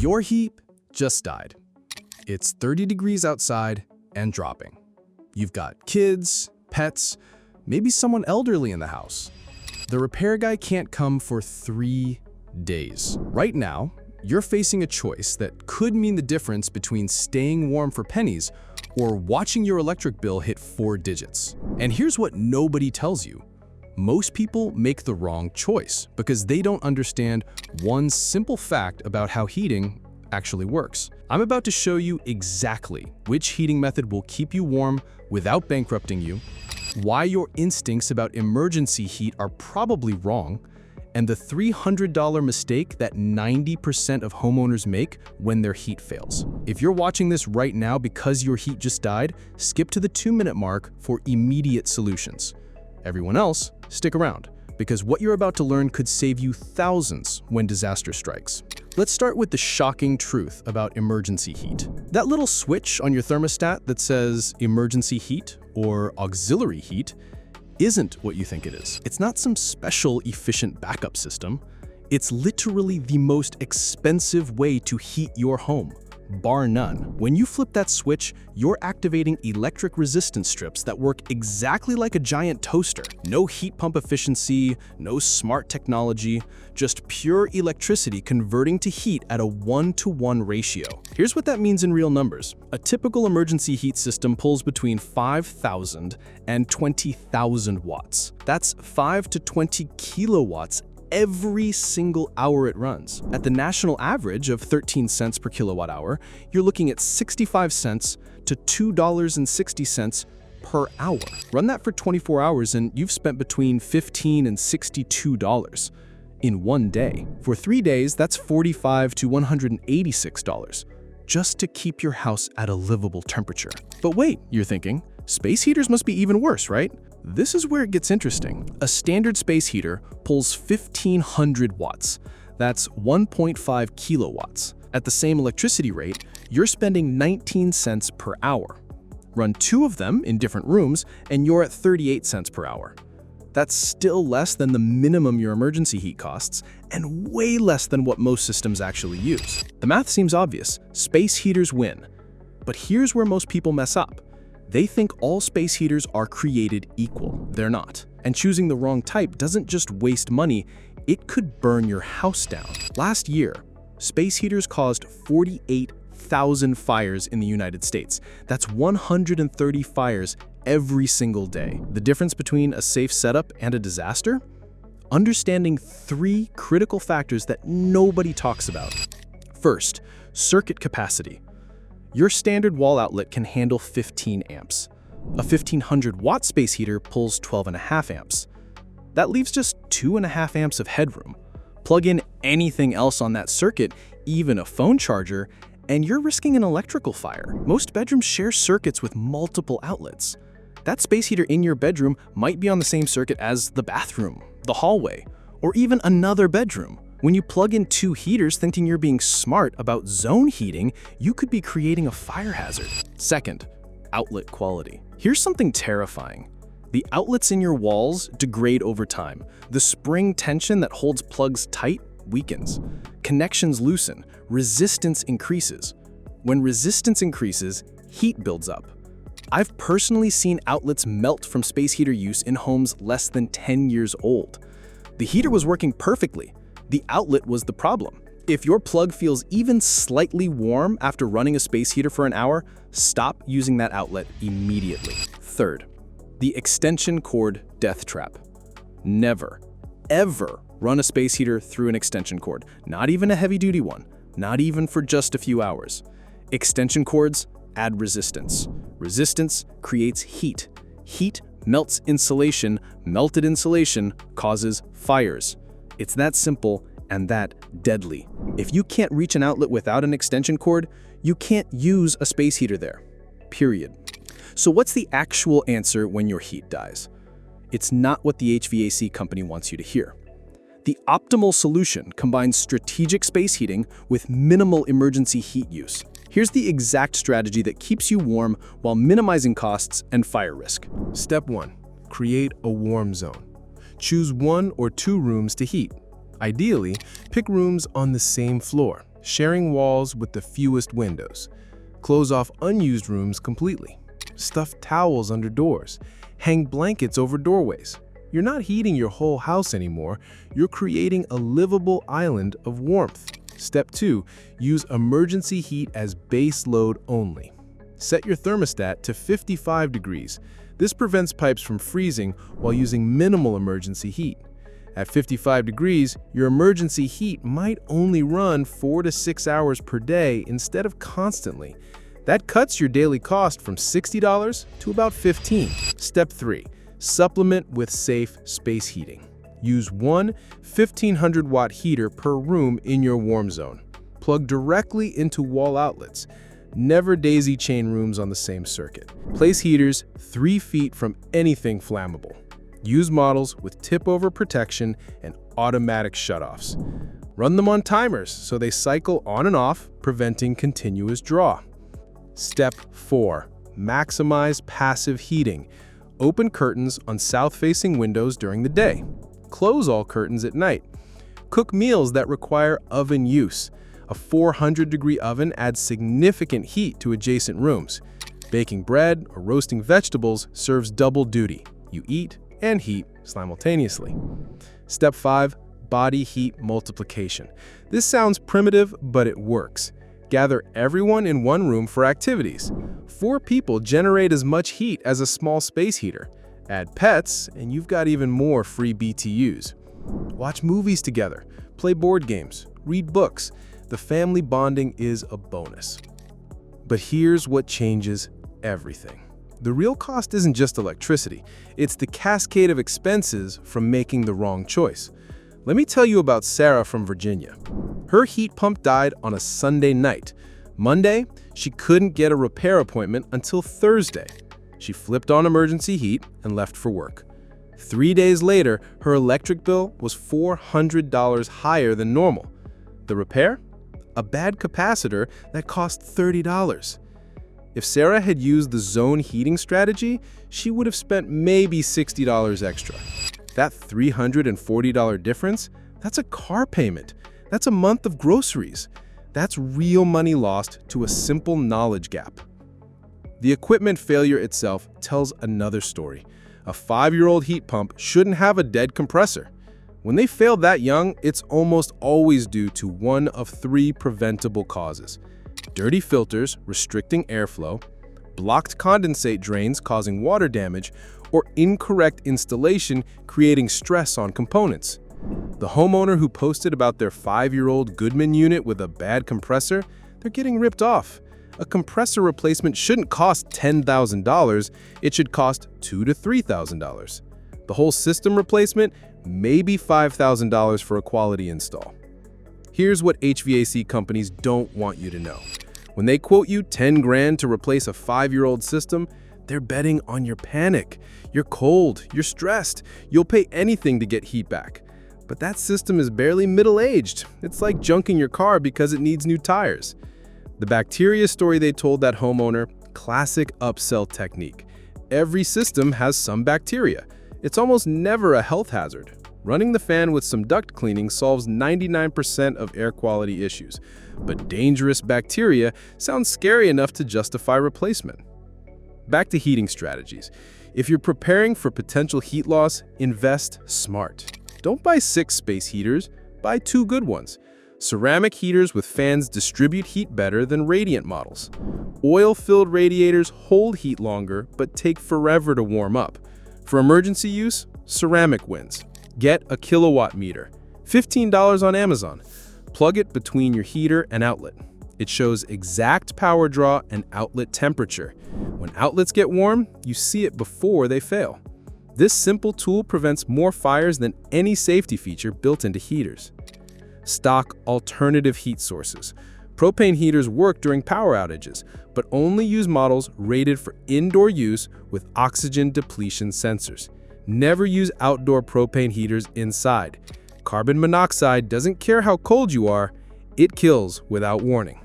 Your heat just died. It's 30 degrees outside and dropping. You've got kids, pets, maybe someone elderly in the house. The repair guy can't come for 3 days. Right now, you're facing a choice that could mean the difference between staying warm for pennies or watching your electric bill hit 4 digits. And here's what nobody tells you. Most people make the wrong choice because they don't understand one simple fact about how heating actually works. I'm about to show you exactly which heating method will keep you warm without bankrupting you, why your instincts about emergency heat are probably wrong, and the $300 mistake that 90% of homeowners make when their heat fails. If you're watching this right now because your heat just died, skip to the 2-minute mark for immediate solutions. Everyone else, stick around, because what you're about to learn could save you thousands when disaster strikes. Let's start with the shocking truth about emergency heat. That little switch on your thermostat that says emergency heat or auxiliary heat isn't what you think it is. It's not some special efficient backup system. It's literally the most expensive way to heat your home, bar none. When you flip that switch, you're activating electric resistance strips that work exactly like a giant toaster. No heat pump efficiency, no smart technology, just pure electricity converting to heat at a 1-to-1 ratio. Here's what that means in real numbers. A typical emergency heat system pulls between 5,000 and 20,000 watts. That's 5 to 20 kilowatts every single hour it runs. At the national average of 13 cents per kilowatt hour, you're looking at 65 cents to $2.60 per hour. Run that for 24 hours and you've spent between $15 and $62 in one day. For 3 days, that's $45 to $186 just to keep your house at a livable temperature. But wait, you're thinking, space heaters must be even worse, right? This is where it gets interesting. A standard space heater pulls 1,500 watts. That's 1.5 kilowatts. At the same electricity rate, you're spending 19 cents per hour. Run 2 of them in different rooms, and you're at 38 cents per hour. That's still less than the minimum your emergency heat costs, and way less than what most systems actually use. The math seems obvious. Space heaters win. But here's where most people mess up. They think all space heaters are created equal. They're not. And choosing the wrong type doesn't just waste money, it could burn your house down. Last year, space heaters caused 48,000 fires in the United States. That's 130 fires every single day. The difference between a safe setup and a disaster? Understanding 3 critical factors that nobody talks about. First, circuit capacity. Your standard wall outlet can handle 15 amps. A 1,500-watt space heater pulls 12.5 amps. That leaves just 2.5 amps of headroom. Plug in anything else on that circuit, even a phone charger, and you're risking an electrical fire. Most bedrooms share circuits with multiple outlets. That space heater in your bedroom might be on the same circuit as the bathroom, the hallway, or even another bedroom. When you plug in 2 heaters thinking you're being smart about zone heating, you could be creating a fire hazard. Second, outlet quality. Here's something terrifying. The outlets in your walls degrade over time. The spring tension that holds plugs tight weakens. Connections loosen. Resistance increases. When resistance increases, heat builds up. I've personally seen outlets melt from space heater use in homes less than 10 years old. The heater was working perfectly. The outlet was the problem. If your plug feels even slightly warm after running a space heater for an hour, stop using that outlet immediately. Third, the extension cord death trap. Never, ever run a space heater through an extension cord, not even a heavy-duty one, not even for just a few hours. Extension cords add resistance. Resistance creates heat. Heat melts insulation. Melted insulation causes fires. It's that simple and that deadly. If you can't reach an outlet without an extension cord, you can't use a space heater there. Period. So what's the actual answer when your heat dies? It's not what the HVAC company wants you to hear. The optimal solution combines strategic space heating with minimal emergency heat use. Here's the exact strategy that keeps you warm while minimizing costs and fire risk. Step 1. Create a warm zone. Choose 1 or 2 rooms to heat. Ideally, pick rooms on the same floor. sharing walls with the fewest windows. Close off unused rooms completely. Stuff towels under doors. Hang blankets over doorways. You're not heating your whole house anymore. You're creating a livable island of warmth. Step 2. Use emergency heat as base load only. Set your thermostat to 55 degrees. This prevents pipes from freezing while using minimal emergency heat. At 55 degrees, your emergency heat might only run 4 to 6 hours per day instead of constantly. That cuts your daily cost from $60 to about $15. Step 3. Supplement with safe space heating. Use one 1500-watt heater per room in your warm zone. Plug directly into wall outlets. Never daisy chain rooms on the same circuit. Place heaters 3 feet from anything flammable. Use models with tip-over protection and automatic shutoffs. Run them on timers so they cycle on and off, preventing continuous draw. Step 4. Maximize passive heating. Open curtains on south-facing windows during the day. Close all curtains at night. Cook meals that require oven use. A 400-degree oven adds significant heat to adjacent rooms. Baking bread or roasting vegetables serves double duty. You eat and heat simultaneously. Step 5. Body heat multiplication. This sounds primitive, but it works. Gather everyone in one room for activities. 4 people generate as much heat as a small space heater. Add pets, and you've got even more free BTUs. Watch movies together, play board games, read books. The family bonding is a bonus. But here's what changes everything. The real cost isn't just electricity, it's the cascade of expenses from making the wrong choice. Let me tell you about Sarah from Virginia. Her heat pump died on a Sunday night. Monday, she couldn't get a repair appointment until Thursday. She flipped on emergency heat and left for work. 3 days later, her electric bill was $400 higher than normal. The repair? A bad capacitor that cost $30. If Sarah had used the zone heating strategy, she would have spent maybe $60 extra. That $340 difference, that's a car payment. That's a month of groceries. That's real money lost to a simple knowledge gap. The equipment failure itself tells another story. A 5-year-old heat pump shouldn't have a dead compressor. When they fail that young, it's almost always due to one of 3 preventable causes: dirty filters restricting airflow, blocked condensate drains causing water damage, or incorrect installation creating stress on components. The homeowner who posted about their 5-year-old Goodman unit with a bad compressor, they're getting ripped off. A compressor replacement shouldn't cost $10,000, it should cost $2,000 to $3,000. The whole system replacement, maybe $5,000 for a quality install. Here's what HVAC companies don't want you to know. When they quote you 10 grand to replace a 5-year-old system, they're betting on your panic. You're cold, you're stressed, you'll pay anything to get heat back. But that system is barely middle-aged. It's like junking your car because it needs new tires. The bacteria story they told that homeowner, classic upsell technique. Every system has some bacteria. It's almost never a health hazard. Running the fan with some duct cleaning solves 99% of air quality issues. But dangerous bacteria sounds scary enough to justify replacement. Back to heating strategies. If you're preparing for potential heat loss, invest smart. Don't buy 6 space heaters, buy 2 good ones. Ceramic heaters with fans distribute heat better than radiant models. Oil-filled radiators hold heat longer but take forever to warm up. For emergency use, ceramic wins. Get a kilowatt meter, $15 on Amazon. Plug it between your heater and outlet. It shows exact power draw and outlet temperature. When outlets get warm, you see it before they fail. This simple tool prevents more fires than any safety feature built into heaters. Stock alternative heat sources. Propane heaters work during power outages, but only use models rated for indoor use with oxygen depletion sensors. Never use outdoor propane heaters inside. Carbon monoxide doesn't care how cold you are, it kills without warning.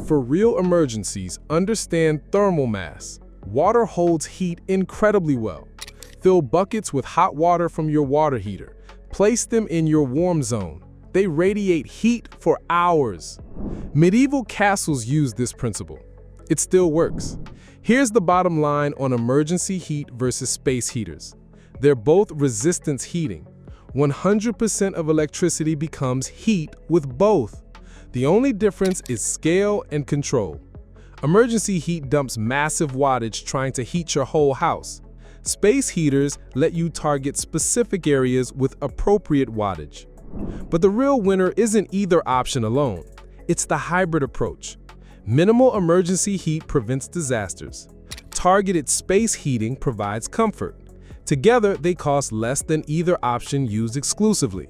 For real emergencies, understand thermal mass. Water holds heat incredibly well. Fill buckets with hot water from your water heater. Place them in your warm zone. they radiate heat for hours. Medieval castles used this principle. It still works. Here's the bottom line on emergency heat versus space heaters. They're both resistance heating. 100% of electricity becomes heat with both. The only difference is scale and control. Emergency heat dumps massive wattage trying to heat your whole house. Space heaters let you target specific areas with appropriate wattage. But the real winner isn't either option alone. It's the hybrid approach. Minimal emergency heat prevents disasters. Targeted space heating provides comfort. Together, they cost less than either option used exclusively.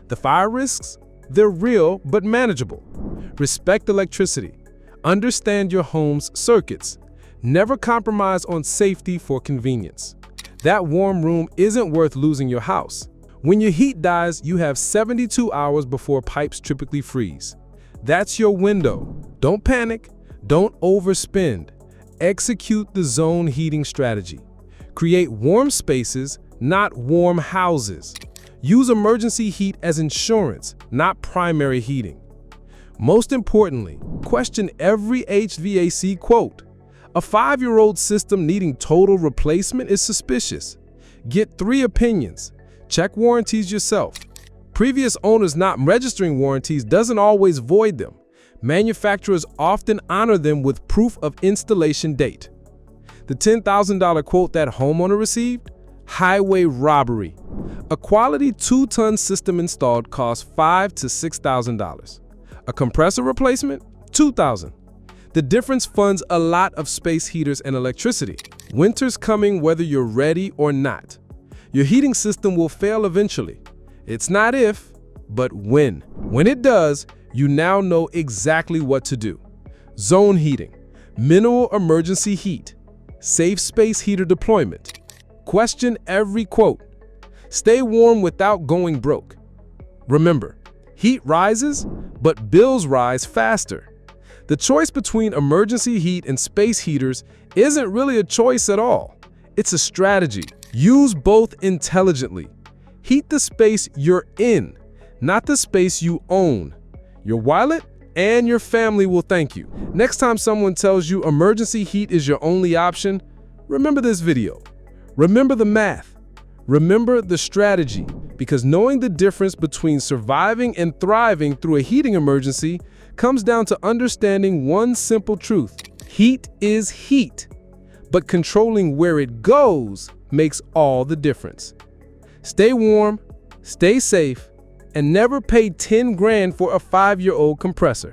The fire risks? They're real but manageable. Respect electricity. Understand your home's circuits. Never compromise on safety for convenience. That warm room isn't worth losing your house. When your heat dies, you have 72 hours before pipes typically freeze. That's your window. Don't panic. Don't overspend. Execute the zone heating strategy. Create warm spaces, not warm houses. Use emergency heat as insurance, not primary heating. Most importantly, question every HVAC quote. A 5-year-old system needing total replacement is suspicious. Get 3 opinions. Check warranties yourself. Previous owners not registering warranties doesn't always void them. Manufacturers often honor them with proof of installation date. The $10,000 quote that homeowner received? Highway robbery. A quality 2-ton system installed costs $5,000 to $6,000. A compressor replacement? $2,000. The difference funds a lot of space heaters and electricity. Winter's coming whether you're ready or not. Your heating system will fail eventually. It's not if, but when. When it does, you now know exactly what to do. Zone heating, minimal emergency heat, safe space heater deployment. Question every quote. Stay warm without going broke. Remember, heat rises, but bills rise faster. The choice between emergency heat and space heaters isn't really a choice at all. It's a strategy. Use both intelligently. Heat the space you're in, not the space you own. Your wallet and your family will thank you. Next time someone tells you emergency heat is your only option, remember this video. Remember the math. Remember the strategy, because knowing the difference between surviving and thriving through a heating emergency comes down to understanding one simple truth. Heat is heat, but controlling where it goes makes all the difference. Stay warm, stay safe, and never pay 10 grand for a 5-year-old compressor.